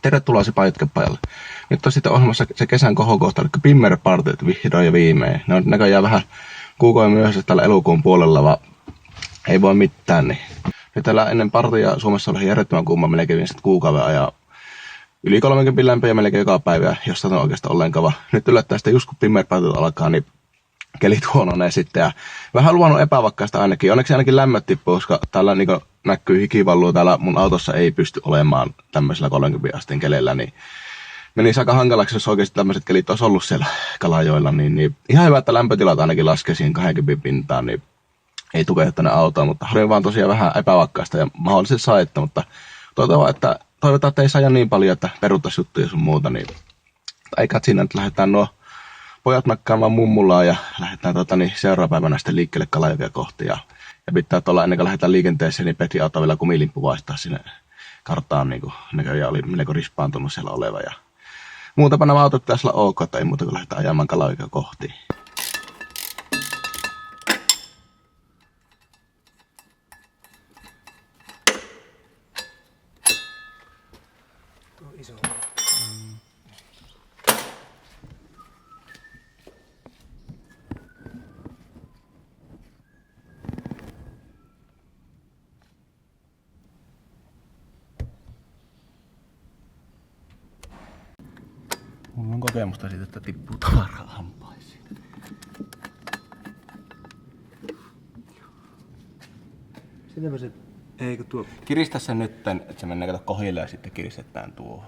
tervetuloa Sipa-Jytkä-pajalle. Nyt on sitten ohjelmassa se kesän kohokohta, eli Pimmer-partyt vihdoin ja viimein. Ne on näköjään vähän kuukauden myöhässä tällä elokuun puolella, vaan ei voi mitään. Niin. Nyt täällä ennen partia Suomessa oli järjettömän kuuma, meillä kävin sitten kuukauden ajan yli 30 lämpöä melkein joka päivä, jos sanon oikeastaan ollenkaan. Nyt yllättää sitten just kun Pimmer-partyt alkaa, niin kelit huononee sitten. Ja vähän luonut epävakkaista ainakin. Onneksi ainakin lämmöt tippuu, koska täällä niin näkyy hikivallua. Täällä mun autossa ei pysty olemaan tämmöisellä 30 asteen kelellä. Niin menisi aika hankalaksi, jos oikeasti tämmöiset kelit olisi ollut siellä Kalajoilla. Niin ihan hyvä, että lämpötilat ainakin laskee siihen 20 pintaan. Niin ei tukea tänne autoon, mutta harjoin vaan tosiaan vähän epävakkaista ja mahdollisesti saetta. Mutta toivotaan, että ei saja niin paljon, että peruttaisi juttuja sun muuta. Niin eikä siinä nyt lähdetään nuo pojat makkaamaan mummulaa ja lähdetään seuraavana päivänä sitten liikkeelle Kalajokea kohti. Ja pitää tuolla ennen kuin lähdetään liikenteeseen, niin Petri auto vielä kumilimppu vaihtaa sinne kartaan. Niin kuin näköjään oli melko rispaantunut siellä oleva. Ja muutapa nämä autot pitäisi olla ok, että ei muuta kuin lähdetään ajamaan Kalajokea kohti. Iso. Mulla on kokemusta siitä, että tippuu tavaraa hampaisiin. Sitäpä se... Eikö tuo... Kiristä se nyt, että se menee kohille ja sitten kiristetään tuohon.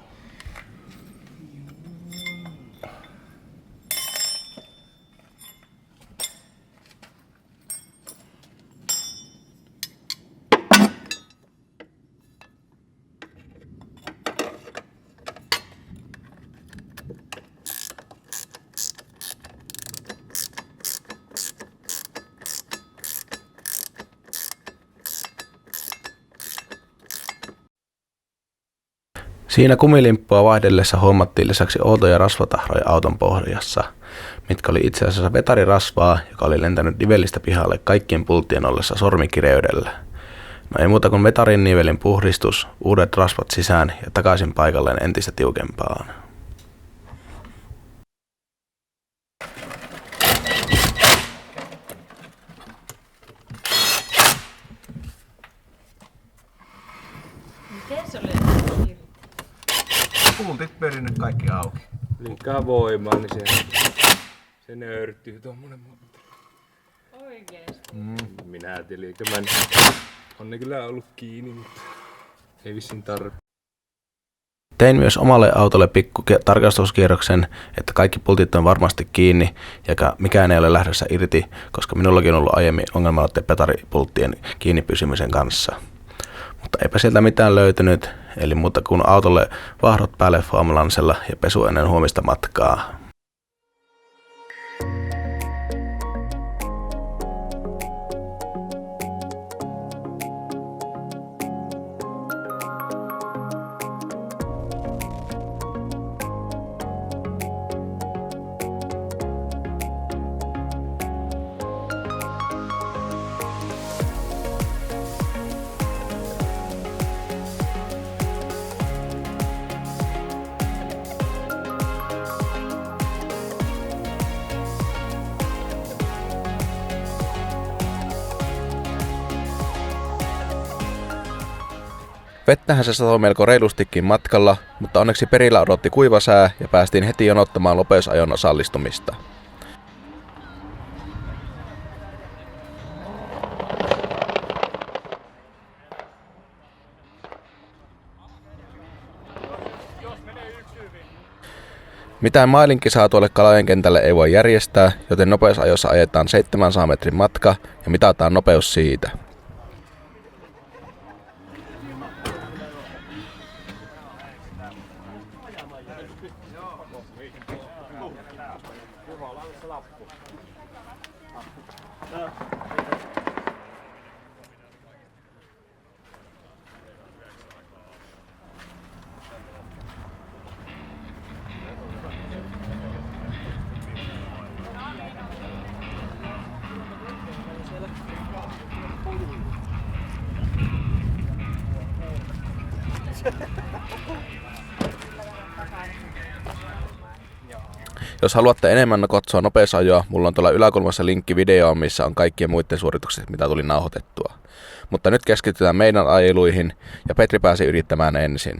Siinä kumilimppua vaihdellessa huomattiin lisäksi outoja rasvatahroja auton pohjassa, mitkä oli itse asiassa vetarirasvaa, joka oli lentänyt nivellistä pihalle kaikkien pulttien ollessa sormikireydellä. No ei muuta kuin vetarin nivelin puhdistus, uudet rasvat sisään ja takaisin paikalleen entistä tiukempaan. Miten se oli? Pultit perinnyt kaikki auki. Liikaa voimaa, niin se nöyrtyy tommonen moottori. Oikeesti? Minä tilin tämän. On ne kyllä ollut kiinni, mutta ei vissiin tarvitse. Tein myös omalle autolle pikku tarkastuskierroksen, että kaikki pultit on varmasti kiinni ja mikään ei ole lähdössä irti, koska minullakin on ollut aiemmin ongelma noiden petaripulttien kiinni pysymisen kanssa. Mutta eipä sieltä mitään löytynyt, eli muuta kuin autolle vahdot päälle foamlansella ja pesu ennen huomista matkaa. Vettähän se satoi melko reilustikin matkalla, mutta onneksi perillä odotti kuiva sää ja päästiin heti jonottamaan lopeusajon osallistumista. Mitään mailinkisaa tuolle Kalajoen kentälle ei voi järjestää, joten nopeusajossa ajetaan 700 metrin matka ja mitataan nopeus siitä. Jos haluatte enemmän katsoa nopeusajoa, mulla on tuolla yläkulmassa linkki videoon, missä on kaikkien muiden suoritukset, mitä tuli nauhoitettua. Mutta nyt keskitytään meidän ajeluihin ja Petri pääsi yrittämään ensin.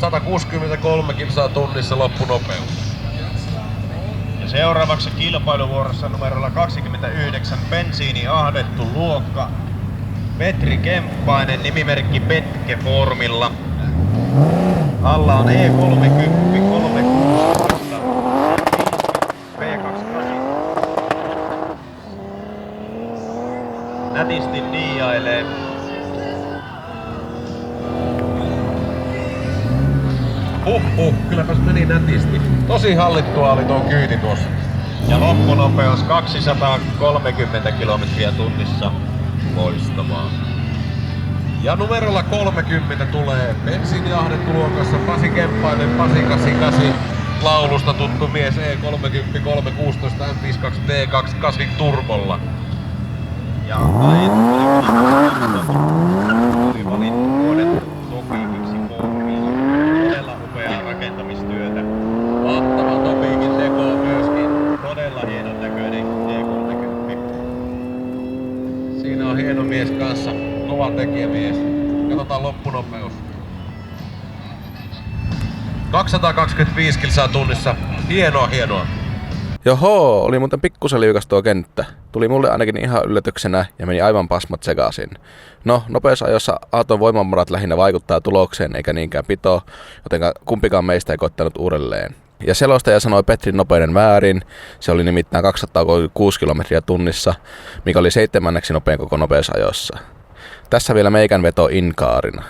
163 kilsaa tunnissa loppunopeus. Ja seuraavaksi kilpailuvuorossa numerolla 29 bensiini ahdettu luokka. Petri Kemppainen, nimimerkki Petke Formilla. Alla on E30 316 P28. Nätisti diailee. Kylläpäs meni nätisti. Tosi hallittua oli tuo kyyti tuossa. Ja loppunopeus 230 kilometriä tunnissa. Loistavaa. Ja numerolla 30 tulee bensiiniahdettu luokassa Pasi Kemppainen, Pasi 88, laulusta tuttu mies E30 316 M52 T28 turbolla. Ja oli valittu vuoden Topiikiksi Formilla. Todella upeaa rakentamistyötä. Mahtava Topiikin teko myöskin. Todella hienon näköinen E30. Siinä on hieno mies kanssa. Kova tekijämies. Katsotaan loppunopeus. 225 kilsaa tunnissa. Hienoa. Joho, oli muuten pikkusen liukas tuo kenttä. Tuli mulle ainakin ihan yllätyksenä ja meni aivan pasmat sekaisin. No, nopeusajossa auton voimavarat lähinnä vaikuttaa tulokseen eikä niinkään pito, joten kumpikaan meistä ei koittanut uudelleen. Ja selostaja sanoi Petrin nopeuden väärin, se oli nimittäin 236 kilometriä tunnissa, mikä oli 7. nopein koko nopeusajossa. Tässä vielä meikän veto inkaarina.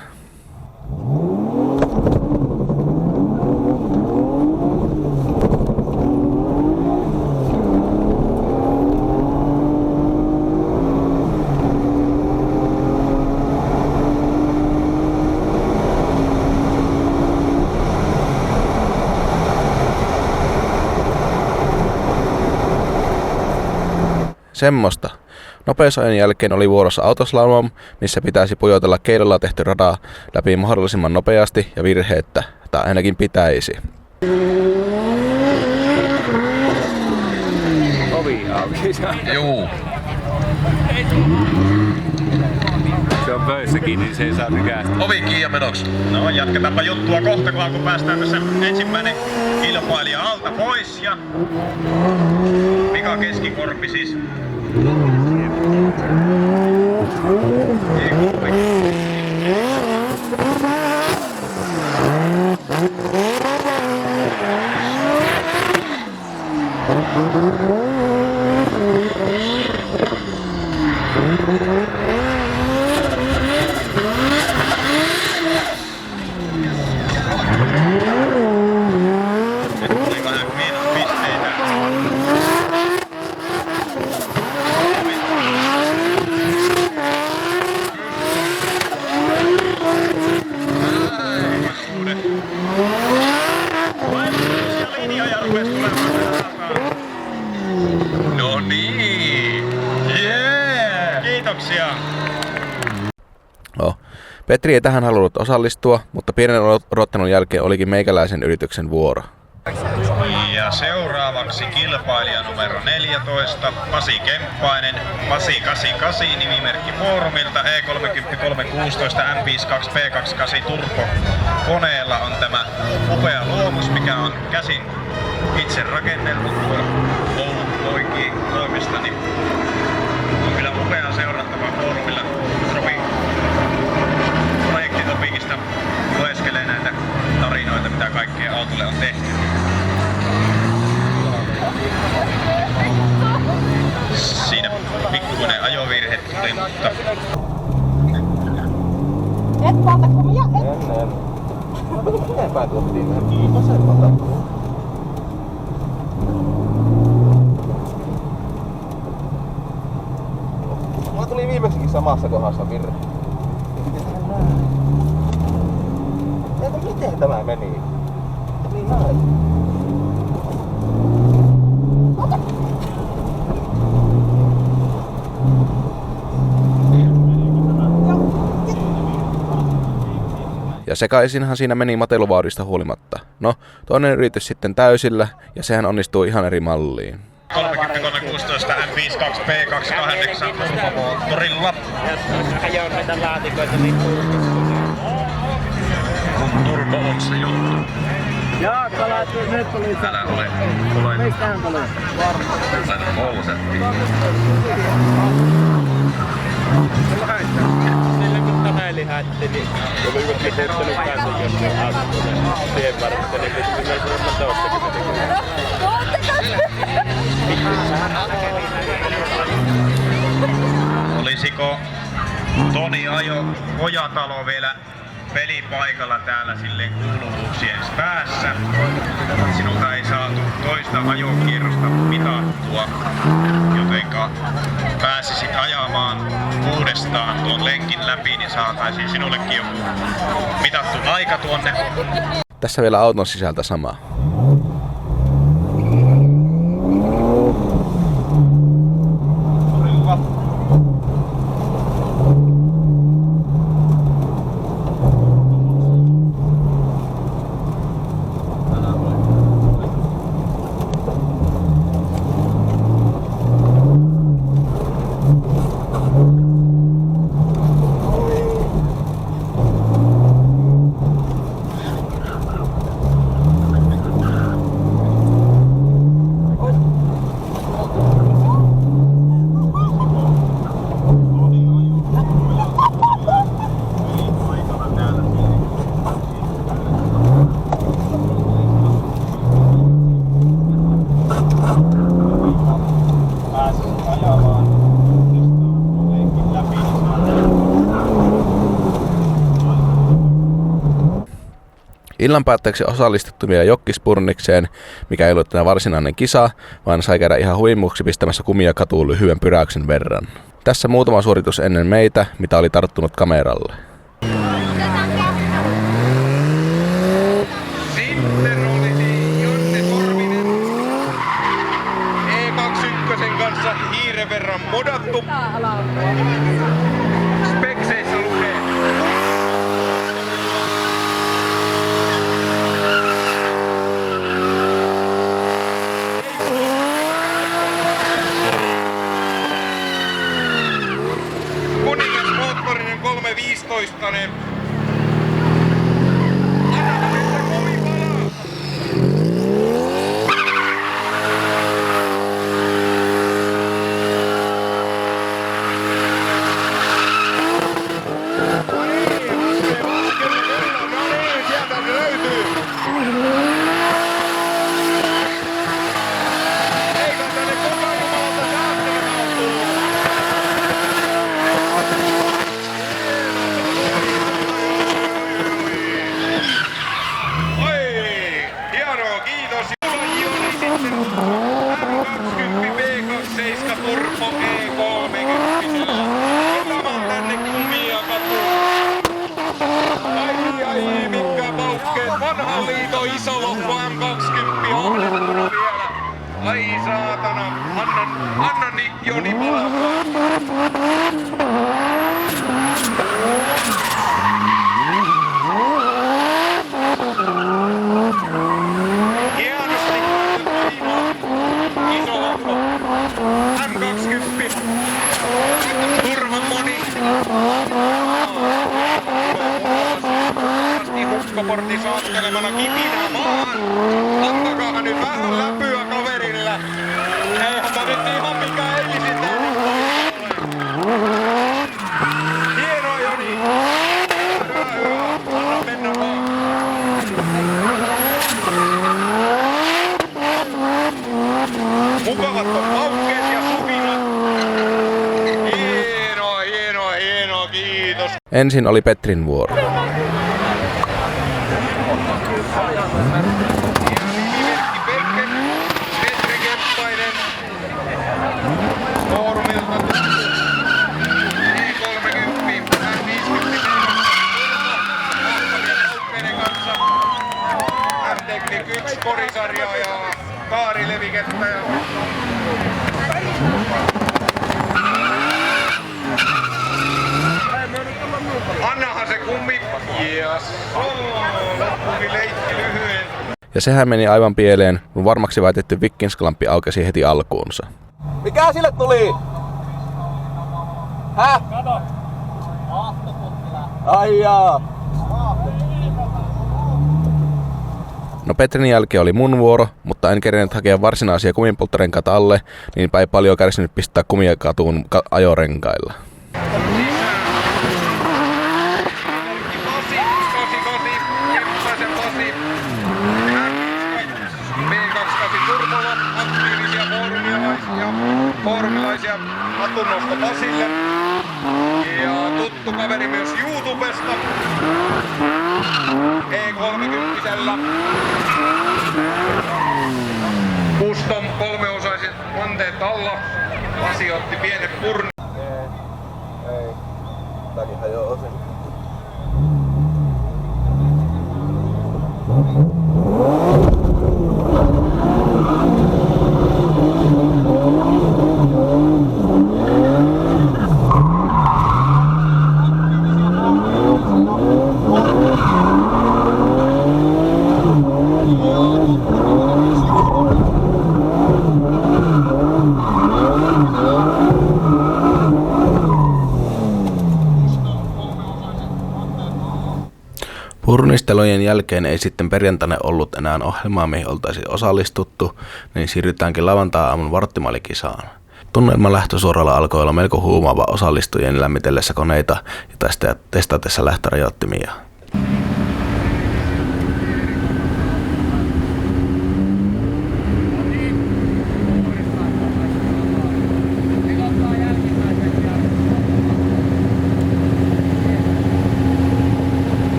Semmosta. Nopeusajan jälkeen oli vuorossa autoslalom, missä pitäisi pujotella keilolla tehty rada läpi mahdollisimman nopeasti ja virheettä, tai ainakin pitäisi. Ovi auki. Juu. Se on pöissä kiinni, niin se ei saa nykäistä. Ovi kiinni ja menoksi. No, jatketaanpa juttua kohta, kun päästään tässä ensimmäinen kilpailija alta pois. Ja Mika Keskikorpi siis. No niin. Yeah. Kiitoksia. No, Petri ei tähän halunnut osallistua, mutta pienen odottelun jälkeen olikin meikäläisen yrityksen vuoro. Ja seuraavaksi kilpailija numero 14, Pasi Kemppainen, Pasi 88, nimimerkki Forumilta, E30 316 M52 P28 Turbo. Koneella on tämä upea luomus, mikä on käsin itse rakenneltu tuolla Oulun poikien toimesta. Niin on kyllä upea seurattava Forumilla. Sopi projektitopiikista lueskelee näitä tarinoita, mitä kaikkea autolle on tehty. Siinä pikkuinen ajovirhe tuli, mutta... Et päätä kumia, et. Ennen. Miten päin tuottiin? Vasemmalta. Mulla tuli viimeksikin samassa kohdassa virhe. Miten tämä meni? Tuli näin. Ja sekaisinhan siinä meni mateluvaudista huolimatta. No, toinen yritys sitten täysillä, ja sehän onnistuu ihan eri malliin. 3316 M52 P28 turbomoottorilla. Ajoin näitä laatikoita niin Turbo on se juttu. Joo, kalat nyt tuli. Älä ole. Mistähän tuli? Laita molsettiin. Sillä kun Taneli hätti, niin olivat tiputtanut kanssa jossain asuun. Siihen varmasti, niin piti myös olla toistakymmentä. Olisiko Toni ajo Ojatalo vielä pelipaikalla täällä silleen kuuluvuuksien päässä? Sinulta ei saatu toista ajokierrosta mitattua, jotenka pääsisit ajamaan uudestaan tuon lenkin läpi, niin saataisiin sinullekin joku mitattu aika tuonne. Tässä vielä auton sisältä sama. Illan päätteeksi osallistuttiin vielä Jokkispurnikseen, mikä ei ollut tänä varsinainen kisa, vaan sai käydä ihan huimuksi pistämässä kumia katuun lyhyen pyräyksen verran. Tässä muutama suoritus ennen meitä, mitä oli tarttunut kameralle. Sitten olisi Jonne Torvinen E21 kanssa hiiren verran modattu. Spekseissä lukee. Kuningasmoottorinen 315. Vanhan liiton iso loppu M20 on vielä. Ai saatana, anna Joni palaa. Hienosti iso loppu. M20. Turvan moni. Hukkaportti saattelemana kipinä maan. Antakaa nyt vähän läpyä kaverille. Eihän tää nyt ihan mikä eilisin tää hienoa Joni. Hyvä. Anna mennä vaan. Mukavat on paukkeet ja sukinat. Hienoa, kiitos. Ensin oli Petrin vuoro. Petri Kemppainen Foorumilta E30 M50 Paukkeiden kanssa M-Teknik 1 korisarjaa ja kaarilevikettä ja annahan se kummi Loppui leikki lyhyen. Ja sehän meni aivan pieleen, kun varmaksi väitetty Vikkinsklampi aukesi heti alkuunsa. Mikä sille tuli? Häh? Kato! Ai jaa. No Petrin jälkeen oli mun vuoro, mutta en kerennyt hakea varsinaisia kuminpolttorenkaita alle, niin ei paljon kärsinyt pistää kumia katuun ajorenkailla. Formilaisia hatunnosto Pasille. Ja tuttu kaveri myös YouTubesta. E30-sellä. Custom kolmeosaiset vanteet alla. Pasi otti pienen purni. Ei. Tämäkin hajoaa osin. Purnistelujen jälkeen ei sitten perjantaina ollut enää ohjelmaa, mihin oltaisiin osallistuttu, niin siirrytäänkin lauantai-aamun varttimalikisaan. Tunnelma lähtösuoralla alkoi olla melko huumaava osallistujien lämmitellessä koneita ja testatessa lähtörajoittimia.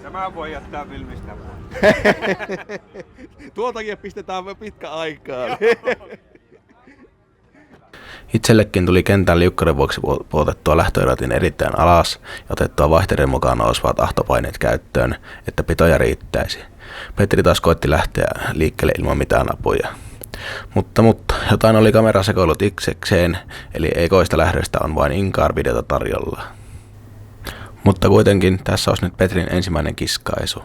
Tämä voi jättää filmistä. Tuoltakin pistetään pitkä aikaa. Itsellekin tuli kentän liukkauden vuoksi puotettua lähtöerotin erittäin alas ja otettua vaihteiden mukaan nousevat ahtopaineet käyttöön, että pitoja riittäisi. Petri taas koitti lähteä liikkeelle ilman mitään apuja. Mutta jotain oli kamerasekoilut itsekseen, eli ekoista lähdöstä on vain in-car-videota tarjolla. Mutta kuitenkin tässä olisi nyt Petrin ensimmäinen kiskaisu.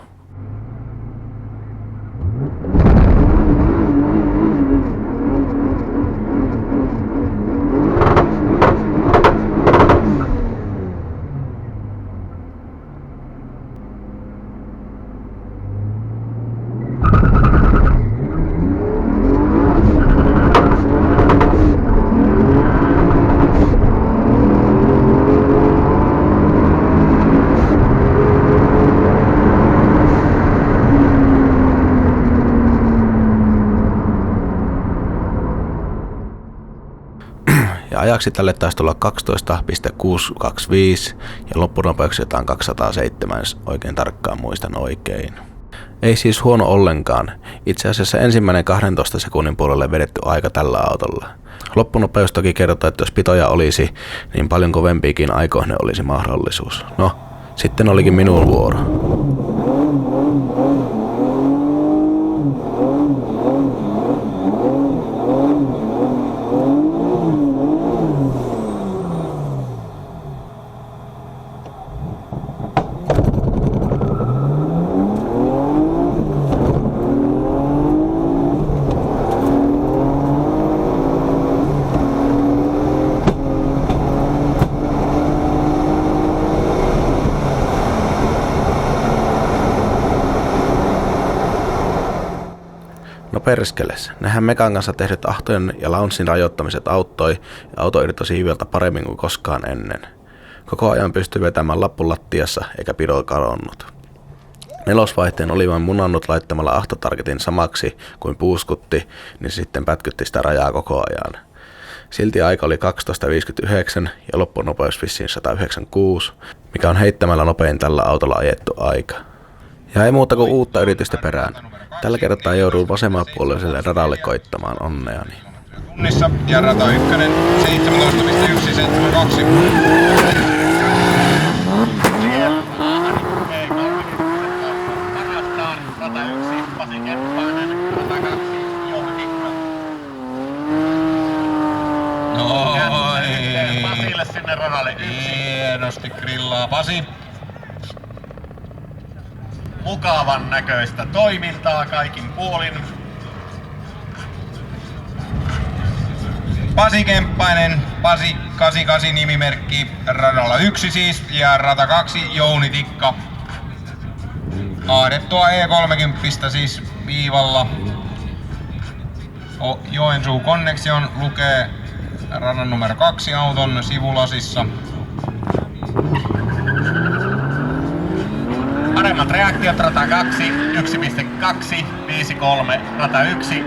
Ja ajaksi tälle taisi tulla 12,625 ja loppunopeuksia jotain 207, jos oikein tarkkaan muistan oikein. Ei siis huono ollenkaan. Itse asiassa ensimmäinen 12 sekunnin puolelle vedetty aika tällä autolla. Loppunopeus toki kertoo, että jos pitoja olisi, niin paljon kovempiikin aikoihin olisi mahdollisuus. No, sitten olikin minun vuoro. No perskeles, nehän Mekan kanssa tehdyt ahtojen ja launchin rajoittamiset auttoi ja auto irtosi hiiviltä paremmin kuin koskaan ennen. Koko ajan pystyi vetämään lappu lattiassa eikä piro kadonnut. Nelosvaihteen oli vain munannut laittamalla ahtotargetin samaksi kuin puuskutti, niin sitten pätkytti sitä rajaa koko ajan. Silti aika oli 12.59 ja loppunopeus vissiin 196, mikä on heittämällä nopein tällä autolla ajettu aika. Ja ei muuta kuin uutta yritystä perään. Tällä kertaa joudun vasemmanpuoleiselle radalle koittamaan onneani. Tunnissa ja rata 1 17,172. Rata 1 Pasi Kemppainen, rata 2 John Hickman. Pasille sinne radalle 1. Hienosti grillaa Pasi. Mukavan näköistä toimintaa kaikin puolin. Pasi Kemppainen, Pasi 88 nimimerkki, radalla 1 siis, ja rata 2 Jouni Tikka. Ahdettua E30 siis viivalla. Joensuu Connection lukee radan numero 2 auton sivulasissa. Paremmat reaktiot rata 2, 1.2, 53, rata 1, 1.659.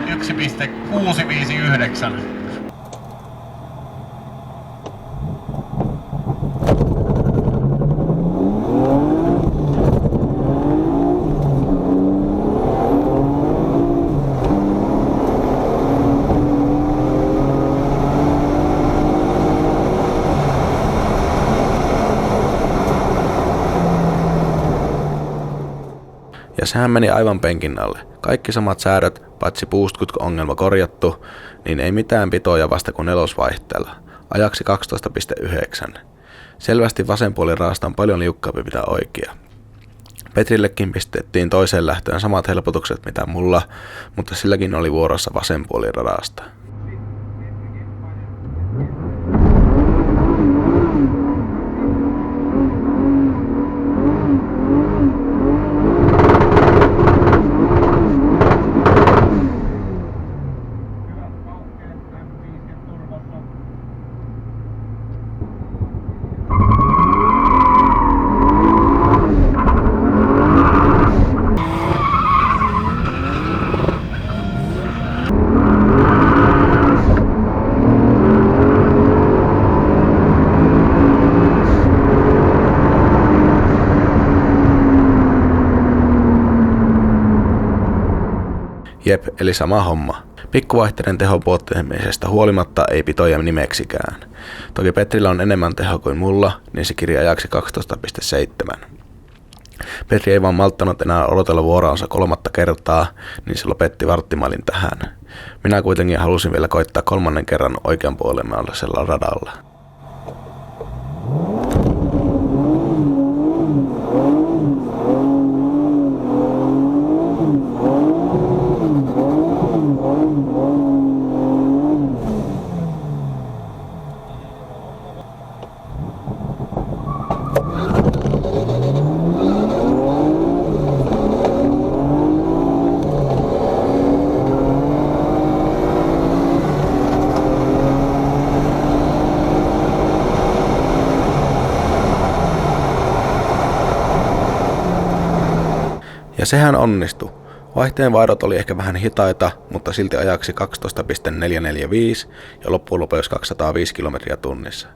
Ja sehän meni aivan penkin alle. Kaikki samat säädöt, paitsi boostkut-ongelma korjattu, niin ei mitään pitoja vasta kuin 4. vaihteella. Ajaksi 12.9. Selvästi vasen puoli radasta on paljon liukkaampi mitä oikea. Petrillekin pistettiin toiseen lähtöön samat helpotukset mitä mulla, mutta silläkin oli vuorossa vasen puoli radasta. Jep, eli sama homma. Pikkuvaihteiden tehon puutteellisesta huolimatta ei pitoja nimeksikään. Toki Petrillä on enemmän teho kuin mulla, niin se kirja ajaksi 12.7. Petri ei vaan malttanut enää odotella vuoroansa 3. kertaa, niin se lopetti varttimailin tähän. Minä kuitenkin halusin vielä koittaa 3. kerran oikean puolemmallisella radalla. Ja sehän onnistui. Vaihteen vaihdot oli ehkä vähän hitaita, mutta silti ajaksi 12.445 ja loppunopeus 205 kilometriä tunnissa.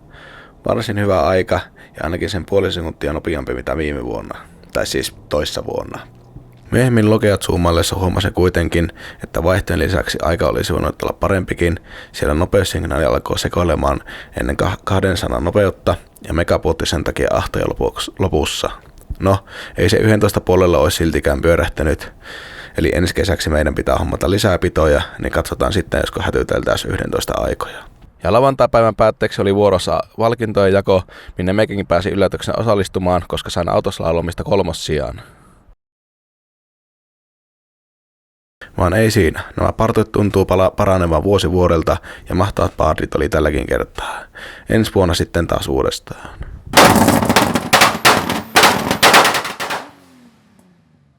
Varsin hyvä aika ja ainakin sen puoli sekuntia nopeampi mitä viime vuonna, tai siis toissa vuonna. Myöhemmin lokeat zoomaillessa huomasin kuitenkin, että vaihteen lisäksi aika olisi voinut olla parempikin, siellä nopeussignaali alkoi sekoilemaan ennen 200 nopeutta ja mega puutti sen takia ahtoja lopussa. No, ei se 11 puolella olisi siltikään pyörähtänyt, eli ensi kesäksi meidän pitää hommata lisää pitoja, niin katsotaan sitten, josko hätyteltäisiin 11 aikoja. Ja lauantai-päivän päätteeksi oli vuorossa valkintojen jako, minne mekin pääsi yllätyksenä osallistumaan, koska sain autoslalomista 3. sijaan. Vaan ei siinä. Nämä partit tuntuu paranevan vuosi vuodelta ja mahtavat paardit oli tälläkin kertaa. Ensi vuonna sitten taas uudestaan.